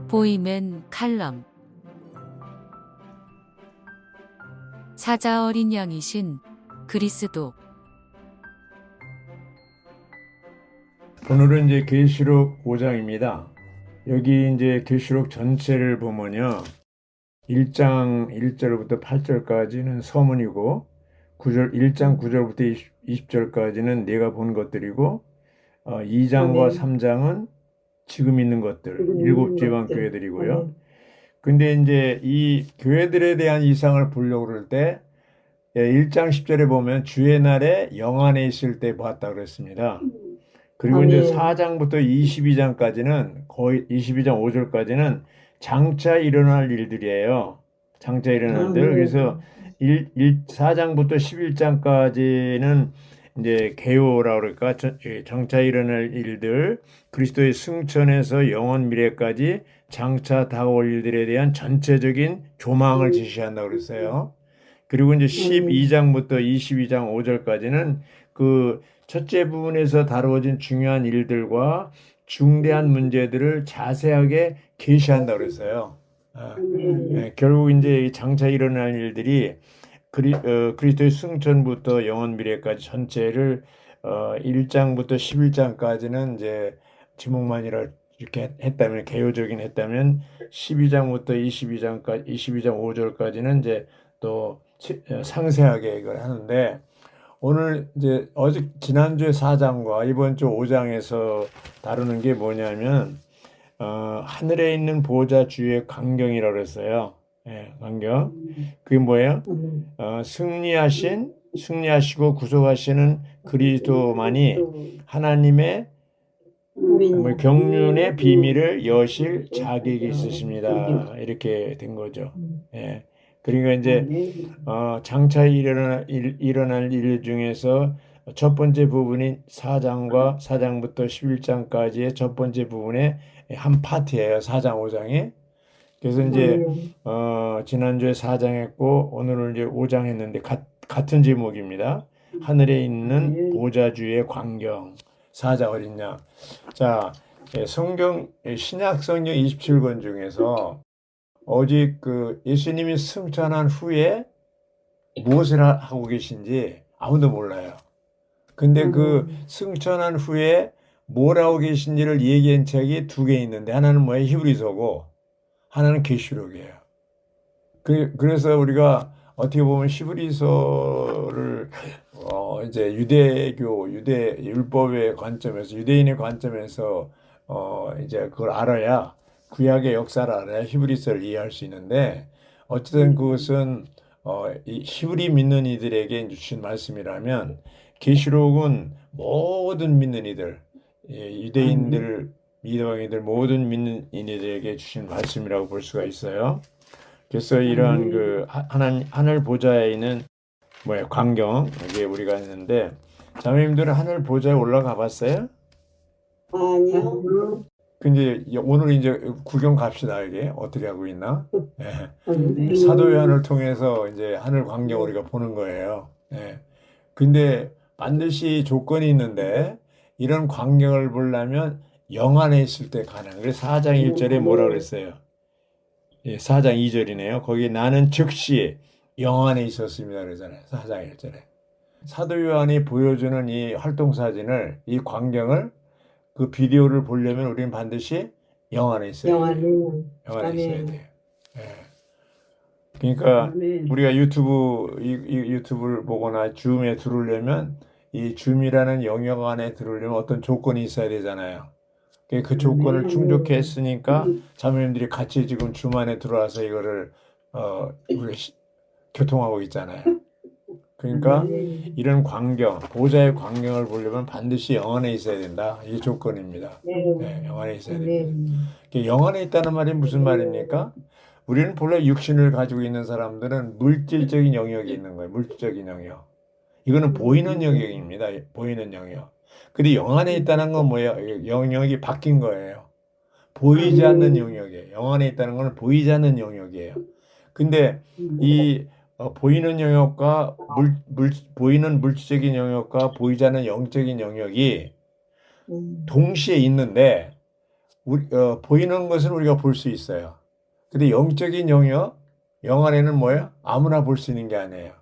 보이맨 칼럼. 사자 어린 양이신 그리스도. 오늘은 이제 계시록 5장입니다. 여기 이제 계시록 전체를 보면요. 1장 1절부터 8절까지는 서문이고 1장 9절부터 20절까지는 내가 본 것들이고 2장과 3장은 지금 있는 것들, 일곱 지방 교회들이고요. 근데 이제 이 교회들에 대한 이상을 보려고 그럴 때 1장 10절에 보면 주의 날에 영안에 있을 때 봤다 그랬습니다. 그리고 이제 4장부터 22장까지는 거의 22장 5절까지는 장차 일어날 일들이에요. 장차 일어날 일들. 그래서 4장부터 11장까지는 이제 개요라고 그럴까? 장차 일어날 일들, 그리스도의 승천에서 영원 미래까지 장차 다가올 일들에 대한 전체적인 조망을 제시한다고 그랬어요. 그리고 이제 12장부터 22장 5절까지는 그 첫째 부분에서 다루어진 중요한 일들과 중대한 문제들을 자세하게 계시한다고 그랬어요. 결국 이제 이 장차 일어날 일들이 그리스도의 승천부터 영원 미래까지 전체를 1장부터 11장까지는 이제 지목만이라 이렇게 했다면 개요적인 했다면 12장부터 22장까지 22장 5절까지는 이제 또 상세하게 이걸 하는데 오늘 이제 지난주에 4장과 이번 주 5장에서 다루는 게 뭐냐면 하늘에 있는 보호자 주의 광경이라고 했어요. 예, 광경. 그게 뭐예요? 승리하시고 구속하시는 그리스도만이 하나님의 경륜의 비밀을 여실 자격이 있으십니다. 이렇게 된 거죠. 예. 그러니까 이제 장차 일어날 일 중에서 첫 번째 부분인 4장부터 11장까지의 첫 번째 부분의 한 파트예요. 4장, 5장이. 그래서 이제 지난주에 4장 했고 오늘은 이제 5장 했는데 같은 제목입니다. 하늘에 있는 보좌주의 광경. 사자 어린 양. 자, 신약 성경 27권 중에서 오직 그 예수님이 승천한 후에 무엇을 하고 계신지 아무도 몰라요. 근데 그 승천한 후에 뭘 하고 계신지를 얘기한 책이 두 개 있는데 하나는 뭐예요? 히브리서고 하나는 계시록이에요. 그래서 우리가 어떻게 보면 히브리서를 이제 유대 율법의 관점에서 유대인의 관점에서 이제 그걸 알아야 구약의 역사를 알아야 히브리서를 이해할 수 있는데 어쨌든 그것은 이 히브리 믿는 이들에게 주신 말씀이라면 계시록은 모든 믿는 이들 유대인들 이방인들 모든 믿는 이들에게 주신 말씀이라고 볼 수가 있어요. 그래서 이러한 그 하늘 보좌에 있는 광경 이게 우리가 했는데 자매님들은 하늘 보좌에 올라가 봤어요? 아니요. 근데 오늘 이제 구경 갑시다. 이게 어떻게 하고 있나? 예. 사도 요한을 통해서 이제 하늘 광경 우리가 보는 거예요. 예. 근데 반드시 조건이 있는데 이런 광경을 보려면 영 안에 있을 때 가능. 그래서 4장 1절에 뭐라 그랬어요? 예, 4장 2절이네요. 거기 나는 즉시 영 안에 있었습니다. 그러잖아요. 4장 1절에. 사도 요한이 보여주는 이 활동 사진을, 이 광경을, 그 비디오를 보려면 우리는 반드시 영 안에 있어야 돼요. 영 안에 있어야 돼요. 예. 그러니까 우리가 유튜브를 보거나 줌에 들어오려면 이 줌이라는 영역 안에 들어오려면 어떤 조건이 있어야 되잖아요. 그 조건을 충족했으니까 자매님들이 같이 지금 줌 안에 들어와서 이거를 우리 교통하고 있잖아요. 그러니까 이런 광경, 보좌의 광경을 보려면 반드시 영 안에 있어야 된다. 이게 조건입니다. 네, 영 안에 있어야 됩니다. 영 안에 있다는 말이 무슨 말입니까? 우리는 본래 육신을 가지고 있는 사람들은 물질적인 영역이 있는 거예요. 물질적인 영역. 이거는 보이는 영역입니다. 보이는 영역. 근데 영 안에 있다는 건 뭐예요? 영역이 바뀐 거예요. 보이지 않는 영역이에요. 영 안에 있다는 건 보이지 않는 영역이에요. 근데 이 보이는 영역과 보이는 물질적인 영역과 보이지 않는 영적인 영역이 동시에 있는데 보이는 것은 우리가 볼 수 있어요. 근데 영적인 영역, 영 안에는 뭐예요? 아무나 볼 수 있는 게 아니에요.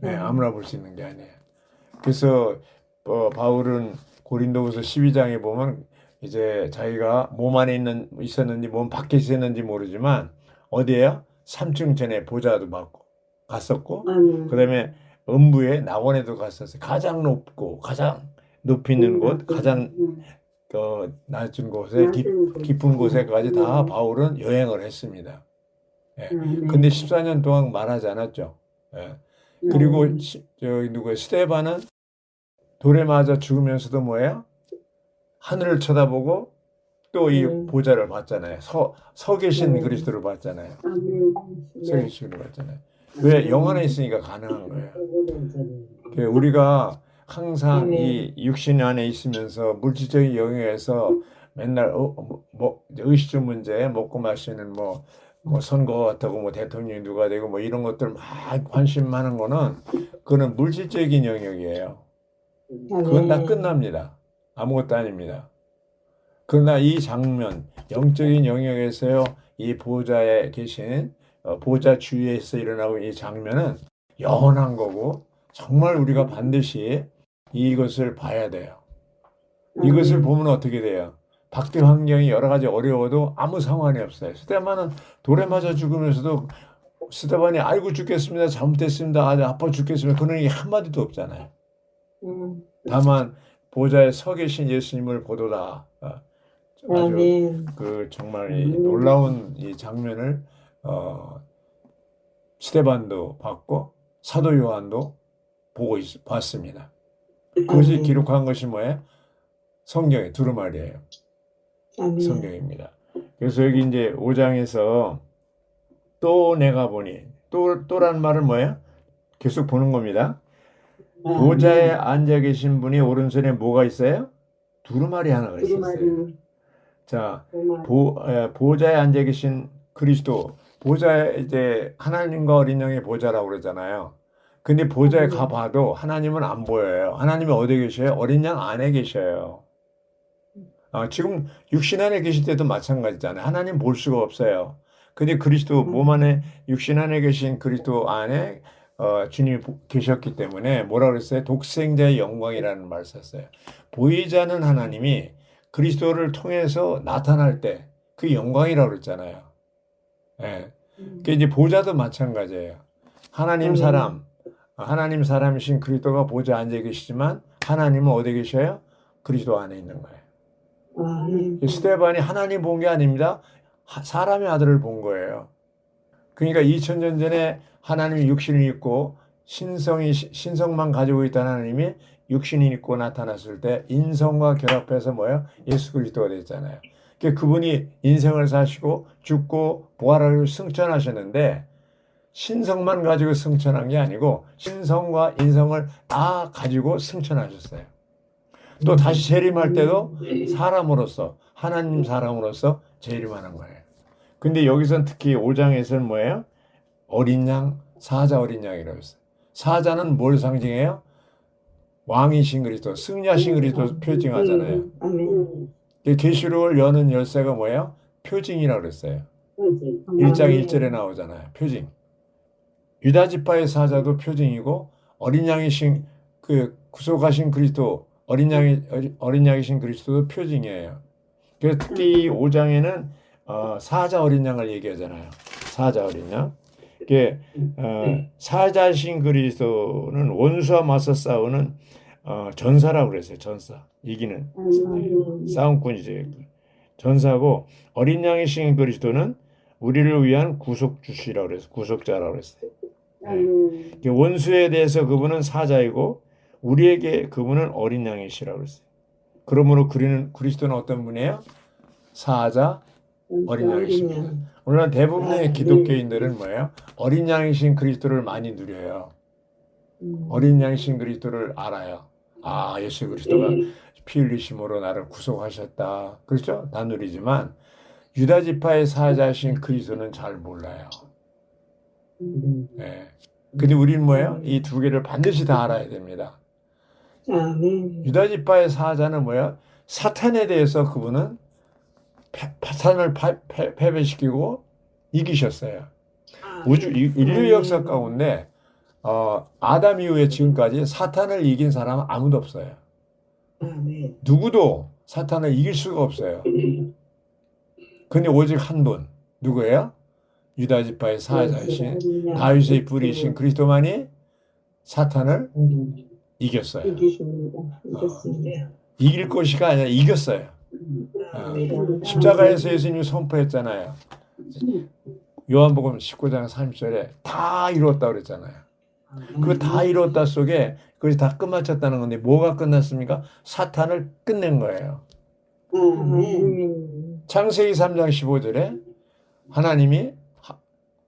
네, 아무나 볼 수 있는 게 아니에요. 그래서 바울은 고린도후서 12장에 보면 이제 자기가 몸 안에 있었는지 몸 밖에 있었는지 모르지만 어디에요? 3층 전에 보좌도 받고 갔었고 그다음에 음부에 낙원에도 갔었어요. 가장 높고 가장 높이 있는 곳, 가장 낮은 곳에 깊은 곳에까지 다 바울은 여행을 했습니다. 예. 근데 14년 동안 말하지 않았죠. 예. 그리고 누구야? 스데반은 돌에 맞아 죽으면서도 뭐예요? 하늘을 쳐다보고 또 이 보좌를 봤잖아요. 서 계신 그리스도를 봤잖아요. 서 계신 그리스도를 봤잖아요. 왜? 영 안에 있으니까 가능한 거예요. 우리가 항상 이 육신 안에 있으면서 물질적인 영역에서 맨날 의식주 문제, 먹고 마시는 뭐 선거 같다고 뭐 대통령이 누가 되고 뭐 이런 것들 막 관심 많은 거는 그거는 물질적인 영역이에요. 그건 다 끝납니다. 아무것도 아닙니다. 그러나 이 장면, 영적인 영역에서요, 이 보좌에 계신 보좌 주위에서 일어나고 이 장면은 영원한 거고 정말 우리가 반드시 이것을 봐야 돼요. 이것을 보면 어떻게 돼요? 밖에 환경이 여러 가지 어려워도 아무 상관이 없어요. 스데반은 돌에 맞아 죽으면서도 스데반이 아이고 죽겠습니다. 잘못했습니다. 아파 죽겠습니다. 그런 얘기 한마디도 없잖아요. 다만 보좌에 서 계신 예수님을 보도다. 아주 정말 이 놀라운 이 장면을 스데반도 봤고 사도 요한도 봤습니다. 그것이 기록한 것이 뭐예요? 성경의 두루마리예요. 성경입니다. 그래서 여기 이제 5장에서 또 내가 보니 또라는 말은 뭐예요? 계속 보는 겁니다. 보좌에 앉아 계신 분이 오른손에 뭐가 있어요? 두루마리 하나가 있었어요. 자, 보좌에 앉아 계신 그리스도, 보좌에 이제 하나님과 어린 양의 보좌라고 그러잖아요. 근데 보좌에 가봐도 하나님은 안 보여요. 하나님이 어디 계셔요? 어린 양 안에 계셔요. 지금 육신 안에 계실 때도 마찬가지잖아요. 하나님 볼 수가 없어요. 근데 그리스도 몸 안에 육신 안에 계신 그리스도 안에 주님이 계셨기 때문에 뭐라 그랬어요? 독생자의 영광이라는 말을 썼어요. 보이지 않는 하나님이 그리스도를 통해서 나타날 때 그 영광이라고 그랬잖아요. 예. 그 이제 보좌도 마찬가지예요. 하나님 사람이신 그리스도가 보좌에 앉아 계시지만 하나님은 어디 계셔요? 그리스도 안에 있는 거예요. 스데반이 하나님 본 게 아닙니다. 사람의 아들을 본 거예요. 그러니까 2000년 전에 하나님이 육신을 입고 신성만 가지고 있던 하나님이 육신이 입고 나타났을 때 인성과 결합해서 뭐예요? 예수 그리스도가 됐잖아요. 그분이 인생을 사시고 죽고 부활하고 승천하셨는데 신성만 가지고 승천한 게 아니고 신성과 인성을 다 가지고 승천하셨어요. 또 다시 재림할 때도 사람으로서 하나님 사람으로서 재림하는 거예요. 근데 여기선 특히 5장에서는 뭐예요? 어린 양, 사자 어린 양이라고 했어요. 사자는 뭘 상징해요? 왕이신 그리스도, 승리하신 그리스도 표징하잖아요. 계시록을 여는 열쇠가 뭐예요? 표징이라고 그랬어요. 1장 1절에 나오잖아요. 표징. 유다 지파의 사자도 표징이고 어린 양이신 그 구속하신 그리스도, 어린 양이신 그리스도도 표징이에요. 그래서 특히 5장에는 사자 어린 양을 얘기하잖아요. 사자 어린 양. 사자신 그리스도는 원수와 맞서 싸우는 전사라고 그랬어요. 전사. 이기는 싸움꾼이죠. 전사고 어린 양이신 그리스도는 우리를 위한 구속주시라고 그랬어요. 구속자라고 그랬어요. 네. 원수에 대해서 그분은 사자이고 우리에게 그분은 어린 양이시라고 그랬어요. 그러므로 그리스도는 어떤 분이에요? 사자, 어린 양이십니다. 오늘날 대부분의 기독교인들은 뭐예요? 어린 양이신 그리스도를 많이 누려요. 어린 양이신 그리스도를 알아요. 예수 그리스도가 피 흘리심으로 나를 구속하셨다. 그렇죠? 다 누리지만 유다 지파의 사자신 그리스도는 잘 몰라요. 네. 근데 우리는 뭐예요? 이 두 개를 반드시 다 알아야 됩니다. 유다 지파의 사자는 뭐예요? 사탄에 대해서 그분은 사탄을 패배시키고 이기셨어요. 아멘. 인류 역사 가운데 아담 이후에 지금까지 사탄을 이긴 사람은 아무도 없어요. 아멘. 누구도 사탄을 이길 수가 없어요. 근데 오직 한 분, 누구예요? 유다 지파의 사자이신 다윗의 뿌리신 그리스도만이 사탄을 이겼어요. 이겼습니다. 이길 것이가 아니라 이겼어요. 아멘. 십자가에서 예수님이 선포했잖아요. 요한복음 19장 30절에 다 이루었다 그랬잖아요. 그 다 이루었다 속에 그것이 다 끝마쳤다는 건데 뭐가 끝났습니까? 사탄을 끝낸 거예요. 아멘. 창세기 3장 15절에 하나님이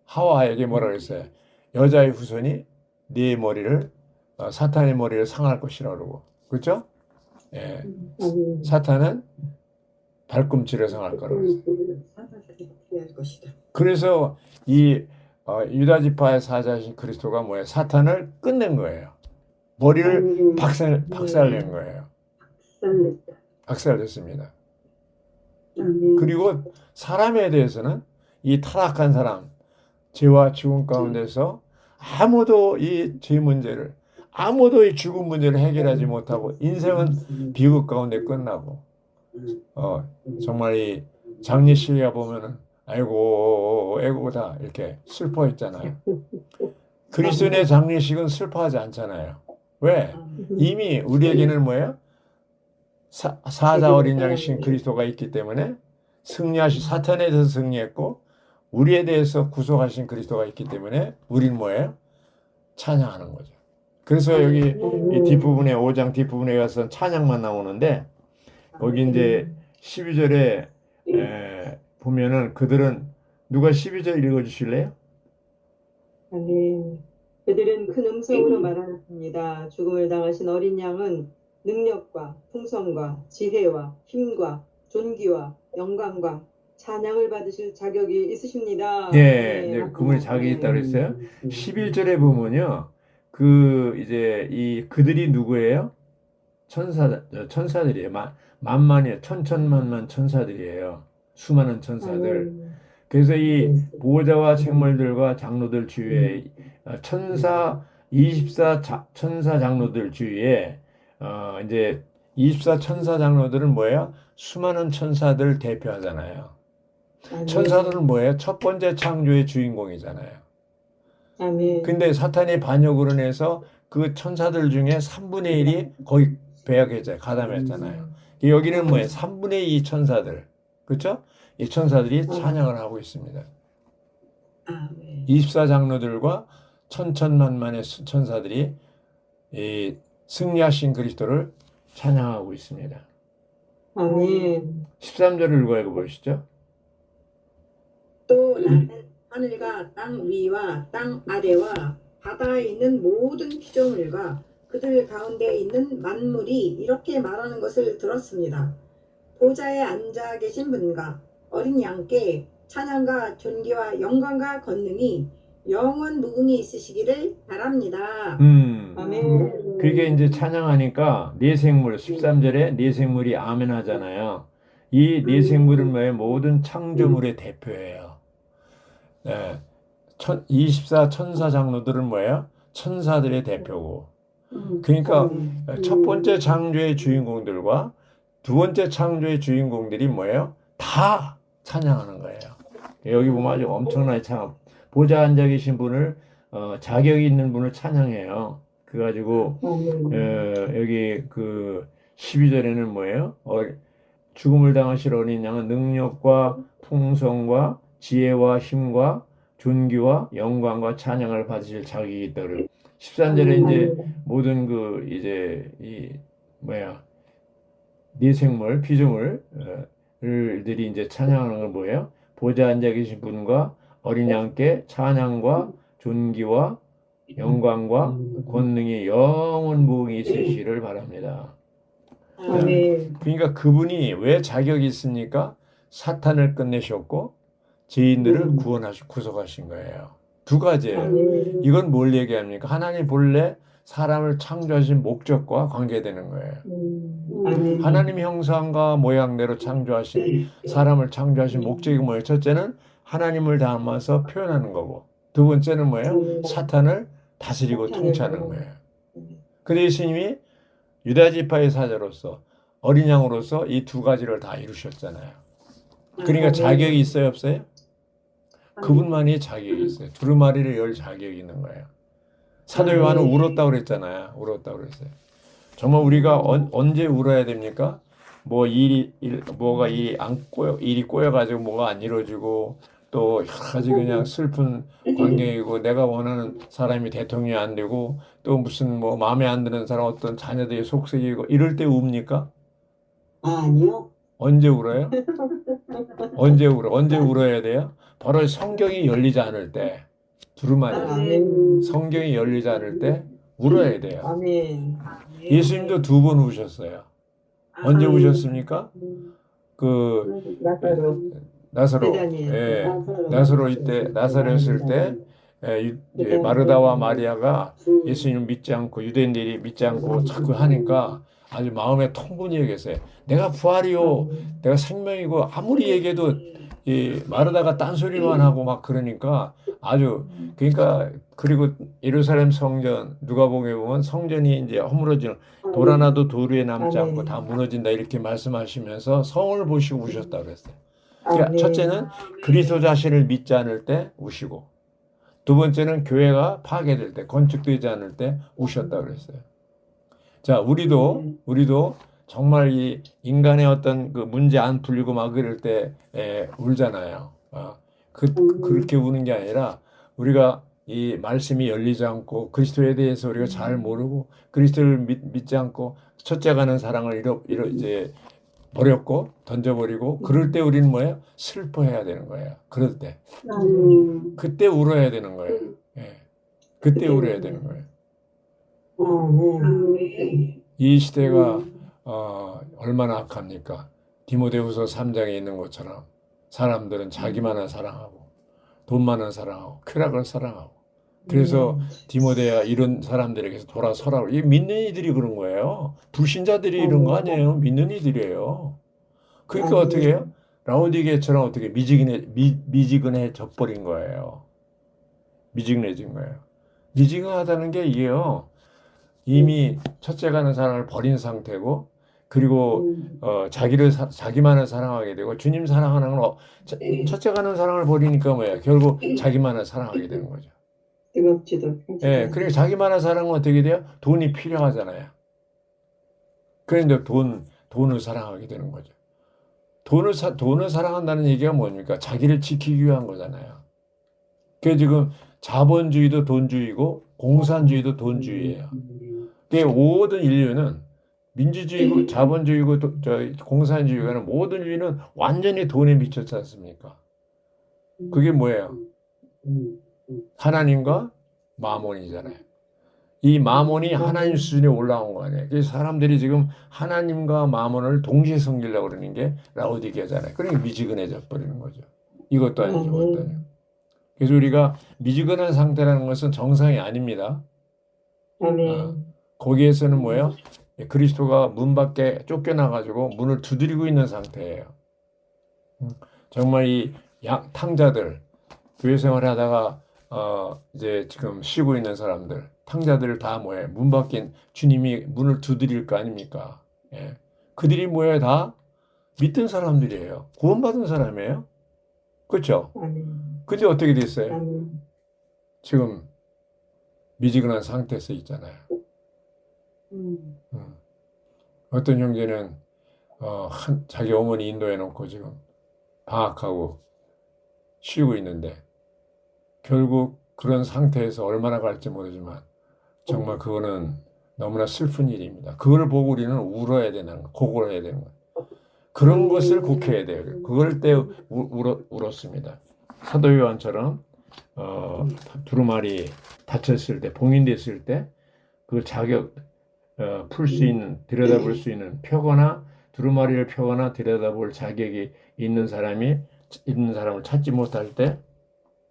하와에게 뭐라 그랬어요? 여자의 후손이 네 머리를 사탄의 머리를 상할 것이라 그러고, 그렇죠? 예. 사탄은 발꿈치를 상할 거라고 했어요. 할 것이다. 그래서 이 유다 지파의 사자신 그리스도가 뭐예요? 사탄을 끝낸 거예요. 머리를 박살낸 거예요. 박살냈습니다. 그리고 사람에 대해서는 이 타락한 사람, 죄와 죽음 가운데서 아무도 이 죄 문제를, 아무도 이 죽음 문제를 해결하지 못하고 인생은 비극 가운데 끝나고, 정말 이 장례식에 보면은 아이고 다 이렇게 슬퍼했잖아요. 그리스도인의 장례식은 슬퍼하지 않잖아요. 왜? 이미 우리에게는 뭐예요? 사자 어린 양이신 그리스도가 있기 때문에 승리하신 사탄에 대해서 승리했고 우리에 대해서 구속하신 그리스도가 있기 때문에 우리는 뭐예요? 찬양하는 거죠. 그래서 여기 이 뒷부분에 5장 뒷부분에 가서 찬양만 나오는데 거기 이제 12절에 보면은 그들은 누가 12절 읽어주실래요? 아멘. 그들은 큰 음성으로 말하였습니다. 죽음을 당하신 어린 양은 능력과 풍성과 지혜와 힘과 존귀와 영광과 찬양을 받으실 자격이 있으십니다. 네, 그분이 자격이 있다고 그랬어요. 11절에 보면요. 이제 그들이 누구예요? 천사들이에요. 만만이에요. 천천만만 천사들이에요. 수많은 천사들. 그래서 이 보호자와 생물들과 장로들 주위에 천사 24 천사 장로들 주위에 이제 24 천사 장로들은 뭐예요? 수많은 천사들 대표하잖아요. 천사들은 뭐예요? 첫 번째 창조의 주인공이잖아요. 아멘. 근데 사탄이 반역으로 인해서 그 천사들 중에 3분의 1이 거의 배역했잖아요. 가담했잖아요. 여기는 뭐예요? 3분의 2 천사들. 그렇죠? 이 천사들이 찬양을 하고 있습니다. 아멘. 24 장로들과 천천만만의 천사들이 이 승리하신 그리스도를 찬양하고 있습니다. 아멘. 13절을 읽어보시죠. 또 나는 하늘과 땅 위와 땅 아래와 바다에 있는 모든 피조물과 그들 가운데 있는 만물이 이렇게 말하는 것을 들었습니다. 보좌에 앉아 계신 분과 어린 양께 찬양과 존귀와 영광과 권능이 영원 무궁히 있으시기를 바랍니다. 아멘. 그게 이제 찬양하니까 네 생물 13절에 네 생물이 아멘 하잖아요. 이 네 생물은 뭐예요? 모든 창조물의 대표예요. 네. 24 천사 장로들은 뭐예요? 천사들의 대표고. 그러니까 첫 번째 창조의 주인공들과 두 번째 창조의 주인공들이 뭐예요? 다 찬양하는 거예요. 여기 보면 아주 엄청나게 보좌 앉아 계신 분을 자격이 있는 분을 찬양해요. 그래가지고 여기 12절에는 뭐예요? 죽음을 당하실 어린 양은 능력과 풍성과 지혜와 힘과 존귀와 영광과 찬양을 받으실 자격이 있다 그래요. 13절에 이제 모든 네 생물, 피조물들이 이제 찬양하는 건 뭐예요? 보좌 앉아 계신 분과 어린 양께 찬양과 존귀와 영광과 권능이 영원 무궁히 있으시기를 바랍니다. 아멘. 그러니까 그분이 왜 자격이 있습니까? 사탄을 끝내셨고 죄인들을 구속하신 거예요. 두 가지예요. 이건 뭘 얘기합니까? 하나님 본래 사람을 창조하신 목적과 관계되는 거예요. 아멘. 하나님 형상과 모양대로 창조하신 사람을 창조하신 목적이 뭐예요? 첫째는 하나님을 닮아서 표현하는 거고, 두 번째는 뭐예요? 사탄을 다스리고 통치하는 거예요. 근데 예수님이 유다 지파의 사자로서 어린 양으로서 이 두 가지를 다 이루셨잖아요. 그러니까 자격이 있어요, 없어요? 그분만이 자격이 있어요. 두루마리를 열 자격이 있는 거예요. 사도 요한은 울었다고 그랬잖아요. 울었다고 그랬어요. 정말 우리가 언제 울어야 됩니까? 뭐 일이 꼬여가지고 뭐가 안 이루어지고 또 여러 가지 그냥 슬픈 광경이고 내가 원하는 사람이 대통령이 안 되고 또 무슨 뭐 마음에 안 드는 사람 어떤 자녀들이 속썩이고 이럴 때 웁니까? 아니요. 언제 울어요? 언제 울어? 언제 울어야 돼요? 바로 성경이 열리지 않을 때 두루마리 아멘. 성경이 열리지 않을 때 울어야 돼요. 아멘. 예수님도 두 번 우셨어요. 언제 우셨습니까? 나사로, 예, 나사로였을 때 이제 마르다와 마리아가 예수님을 믿지 않고 유대인들이 믿지 않고 자꾸 하니까 아주 마음에 통분이 여겼어요. 내가 부활이요, 내가 생명이고 아무리 얘기해도 이 마르다가 딴소리만 하고 막 그러니까 아주 그러니까 그리고 예루살렘 성전 누가복음에 보면 성전이 이제 허물어지는 돌 하나도 돌 위에 남지 않고 다 무너진다 이렇게 말씀하시면서 성을 보시고 우셨다고 그랬어요. 그러니까 첫째는 그리스도 자신을 믿지 않을 때 우시고 두 번째는 교회가 파괴될 때 건축되지 않을 때 우셨다고 그랬어요. 자, 우리도 정말 이 인간의 어떤 그 문제 안 풀리고 막 그럴 때 울잖아요. 그렇게 우는 게 아니라 우리가 이 말씀이 열리지 않고 그리스도에 대해서 우리가 잘 모르고 그리스도를 믿지 않고 첫째 가는 사랑을 이제 버렸고 던져버리고 그럴 때 우리는 뭐예요? 슬퍼해야 되는 거예요. 그럴 때 그때 울어야 되는 거예요. 예. 그때 울어야 되는 거예요. 이 시대가 얼마나 악합니까? 디모데후서 3장에 있는 것처럼 사람들은 자기만을 사랑하고 돈만을 사랑하고 쾌락을 사랑하고 그래서 디모데야 이런 사람들에게서 돌아서라고 이 믿는 이들이 그런 거예요. 불신자들이 이런 거 아니에요. 믿는 이들이에요. 그러니까 어떻게 해요? 라오디게처럼 어떻게 미지근해져 버린 거예요. 미지근해진 거예요. 미지근하다는 게 이게요. 이미 첫째가 하는 사랑을 버린 상태고 그리고 자기만을 사랑하게 되고 주님 사랑하는 건 첫째가 하는 사랑을 버리니까 뭐예요? 결국 자기만을 사랑하게 되는 거죠. 뜨겁지도. 예, 그리고 자기만을 사랑은 어떻게 돼요? 돈이 필요하잖아요. 그런데 돈을 사랑하게 되는 거죠. 돈을 사랑한다는 얘기가 뭡니까? 자기를 지키기 위한 거잖아요. 그게 지금 자본주의도 돈주의고 공산주의도 돈주의예요. 모든 인류는 민주주의고 자본주의고 공산주의가는 모든 인류는 완전히 돈에 미쳤지 않습니까? 그게 뭐예요? 하나님과 마몬이잖아요. 이 마몬이 하나님 수준에 올라온 거 아니에요. 그래서 사람들이 지금 하나님과 마몬을 동시에 섬기려고 그러는 게 라오디게잖아요. 그러니까 미지근해져 버리는 거죠. 이것도 아니죠. 그것도 아니고. 그래서 우리가 미지근한 상태라는 것은 정상이 아닙니다. 거기에서는 뭐예요? 그리스도가 문 밖에 쫓겨나가지고 문을 두드리고 있는 상태예요. 정말 이 탕자들, 교회 생활하다가 이제 지금 쉬고 있는 사람들, 탕자들 다 뭐예요? 문 밖에 주님이 문을 두드릴 거 아닙니까? 예. 그들이 뭐예요? 다 믿던 사람들이에요. 구원받은 사람이에요. 그렇죠? 근데 어떻게 됐어요? 지금 미지근한 상태에서 있잖아요. 어떤 형제는 자기 어머니 인도해 놓고 지금 방학하고 쉬고 있는데 결국 그런 상태에서 얼마나 갈지 모르지만 정말 그거는 너무나 슬픈 일입니다. 그걸 보고 우리는 울어야 되는 거, 고걸해야 되는 거예요. 그런 것을 곡해야 돼요. 그럴 때 울었습니다. 사도 요한처럼 두루마리 다쳤을 때, 봉인됐을 때 그 자격 풀 수 있는, 들여다볼 수 있는 펴거나 두루마리를 펴거나 들여다볼 자격이 있는 사람을 찾지 못할 때,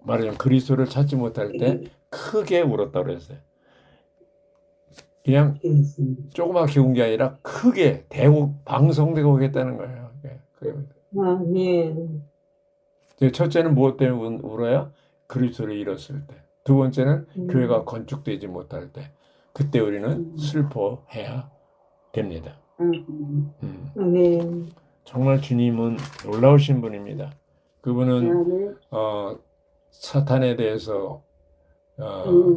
말하자면 그리스도를 찾지 못할 때 크게 울었다고 그랬어요. 그냥 그렇습니다. 조그맣게 온 게 아니라 크게 대국 방송되고 오겠다는 거예요. 예, 그겁니다. 아멘. 이제 첫째는 무엇 때문에 울어요? 그리스도를 잃었을 때. 두 번째는 교회가 건축되지 못할 때. 그때 우리는 슬퍼해야 됩니다. 아멘. 정말 주님은 놀라우신 분입니다. 그분은 아멘. 사탄에 대해서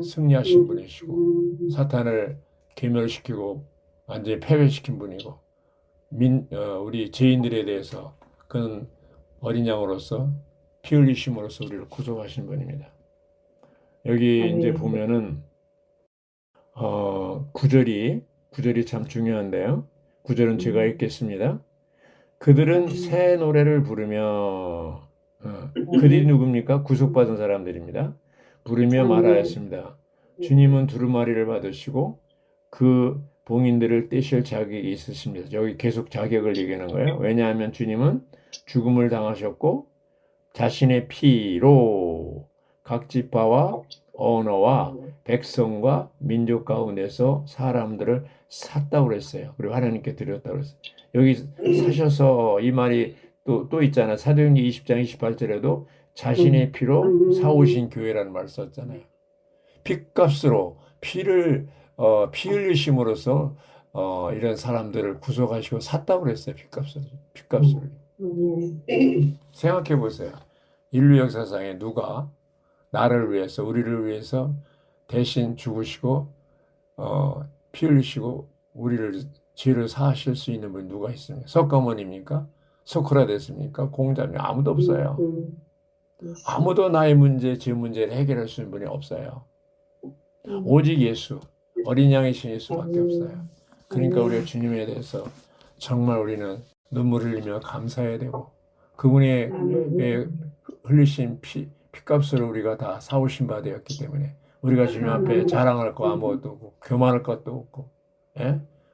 승리하신 분이시고 사탄을 괴멸시키고 완전히 패배시킨 분이고 우리 죄인들에 대해서 그는 어린 양으로서 피 흘리심으로써 우리를 구속하신 분입니다. 여기 아멘. 이제 보면은 구절이 참 중요한데요. 구절은 제가 읽겠습니다. 그들은 새 노래를 부르며 그들이 누굽니까? 구속받은 사람들입니다. 부르며 말하였습니다. 주님은 두루마리를 받으시고 그 봉인들을 떼실 자격이 있으십니다. 여기 계속 자격을 얘기하는 거예요. 왜냐하면 주님은 죽음을 당하셨고 자신의 피로 각 지파와 언어와 백성과 민족 가운데서 사람들을 샀다고 그랬어요. 그리고 하나님께 드렸다고 그랬어요. 여기 사셔서 이 말이 또 있잖아요. 사도행전 20장 28절에도 자신의 피로 사오신 교회라는 말을 썼잖아요. 핏값으로 피 흘리심으로써 이런 사람들을 구속하시고 샀다고 그랬어요. 핏값으로. 생각해 보세요. 인류 역사상에 누가 나를 위해서, 우리를 위해서 대신 죽으시고 피 흘리시고 우리를 죄를 사하실 수 있는 분이 누가 있습니까? 석가모니입니까? 소크라테스입니까? 공자입니까? 아무도 없어요. 아무도 나의 문제, 제 문제를 해결할 수 있는 분이 없어요. 오직 예수, 어린 양이신 예수밖에 없어요. 그러니까 우리가 주님에 대해서 정말 우리는 눈물을 흘리며 감사해야 되고 그분의 흘리신 피값으로 우리가 다 사오신 바 되었기 때문에 우리가 주님 앞에 자랑할 거 아무것도 없고 교만할 것도 없고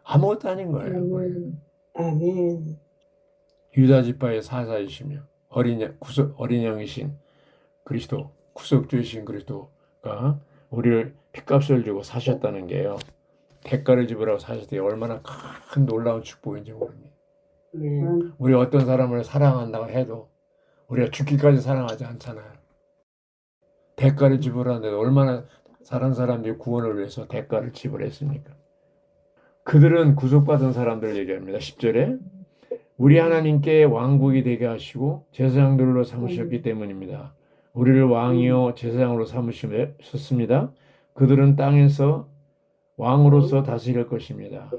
아무것도 아닌 거예요. 아멘. 유다 지파의 사사이시며 어린 양이신 그리스도, 구속주이신 그리스도가 우리를 핏값을 주고 사셨다는 게요. 대가를 지불하고 사셨을 때 얼마나 큰 놀라운 축복인지 모릅니다. 우리 어떤 사람을 사랑한다고 해도 우리가 죽기까지 사랑하지 않잖아요. 대가를 지불하는데도 얼마나 다른 사람들이 구원을 위해서 대가를 지불했습니까? 그들은 구속받은 사람들을 얘기합니다. 10절에 우리 하나님께 왕국이 되게 하시고 제사장들로 삼으셨기 때문입니다. 우리를 왕이요 제사장으로 삼으셨습니다. 그들은 땅에서 왕으로서 다스릴 것입니다.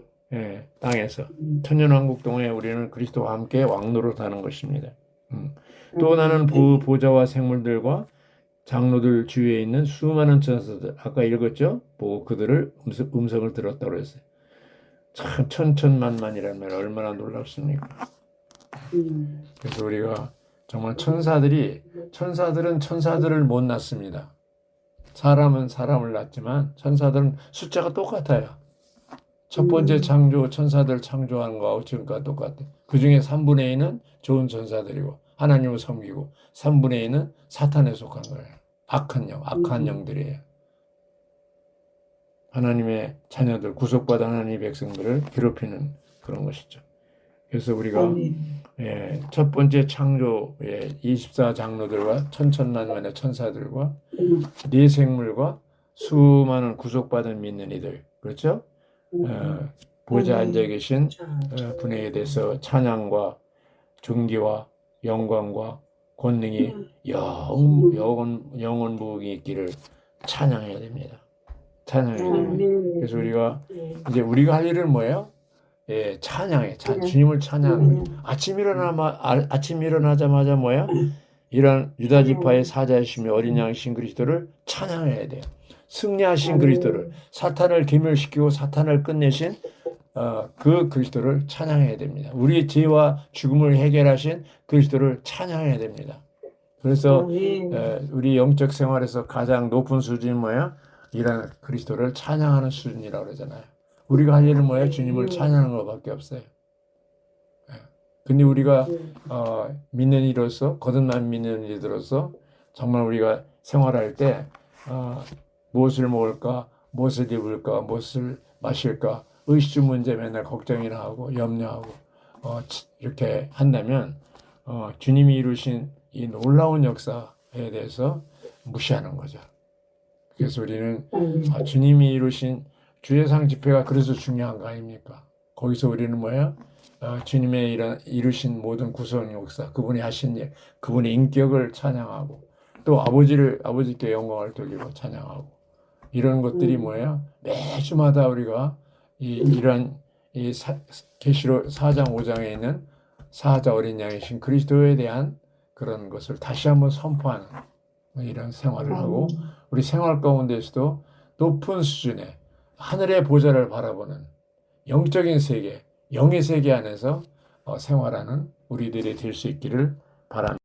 땅에서 천년왕국 동안에 우리는 그리스도와 함께 왕노릇하는 것입니다. 또 나는 보좌와 생물들과 장로들 주위에 있는 수많은 천사들 아까 읽었죠? 보고 그들을 음성을 들었다고 했어요. 참 천천만만이라는 말 얼마나 놀랍습니까? 그래서 우리가 정말 천사들은 천사들을 못 낳습니다. 사람은 사람을 낳지만 천사들은 숫자가 똑같아요. 첫 번째 창조 천사들 창조하는 거하고 지금과 똑같아요. 그 중에 3분의 1은 좋은 천사들이고 하나님을 섬기고 3분의 1은 사탄에 속한 거예요. 악한 영들이에요. 하나님의 자녀들, 구속받은 하나님의 백성들을 괴롭히는 그런 것이죠. 그래서 우리가 첫 번째 창조의 24장로들과 천천만만의 천사들과 네 생물과 수많은 구속받은 믿는 이들, 그렇죠? 보좌 앉아 계신 분에 대해서 찬양과 존귀와 영광과 권능이 영원 무궁이 있기를 찬양해야 됩니다. 찬양해야 됩니다. 그래서 우리가 할 일은 뭐예요? 찬양해. 주님을 찬양. 아침 일어나자마자 뭐야? 이런 유다 지파의 사자이시며 어린 양이신 그리스도를 찬양해야 돼요. 승리하신 그리스도를 사탄을 괴멸시키고 사탄을 끝내신 그 그리스도를 찬양해야 됩니다. 우리의 죄와 죽음을 해결하신 그리스도를 찬양해야 됩니다. 그래서 우리 영적 생활에서 가장 높은 수준이 뭐야? 이런 그리스도를 찬양하는 수준이라고 그러잖아요. 우리가 할 일은 뭐예요? 주님을 찬양하는 것밖에 없어요. 근데 우리가 믿는 이로서 거듭난 믿는 이들로서 정말 우리가 생활할 때 무엇을 먹을까, 무엇을 입을까, 무엇을 마실까 의식 문제 맨날 걱정이나 하고 염려하고 이렇게 한다면 주님이 이루신 이 놀라운 역사에 대해서 무시하는 거죠. 그래서 우리는 주님이 이루신 주예상 집회가 그래서 중요한 거 아닙니까? 거기서 우리는 뭐야? 주님의 이루신 모든 구원 역사, 그분이 하신 일, 그분의 인격을 찬양하고 또 아버지께 영광을 돌리고 찬양하고 이런 것들이 뭐예요? 매주마다 우리가 이런 계시록 4장 5장에 있는 사자 어린 양이신 그리스도에 대한 그런 것을 다시 한번 선포하는 이런 생활을 하고 우리 생활 가운데서도 높은 수준의 하늘의 보좌를 바라보는 영적인 세계, 영의 세계 안에서 생활하는 우리들이 될 수 있기를 바랍니다.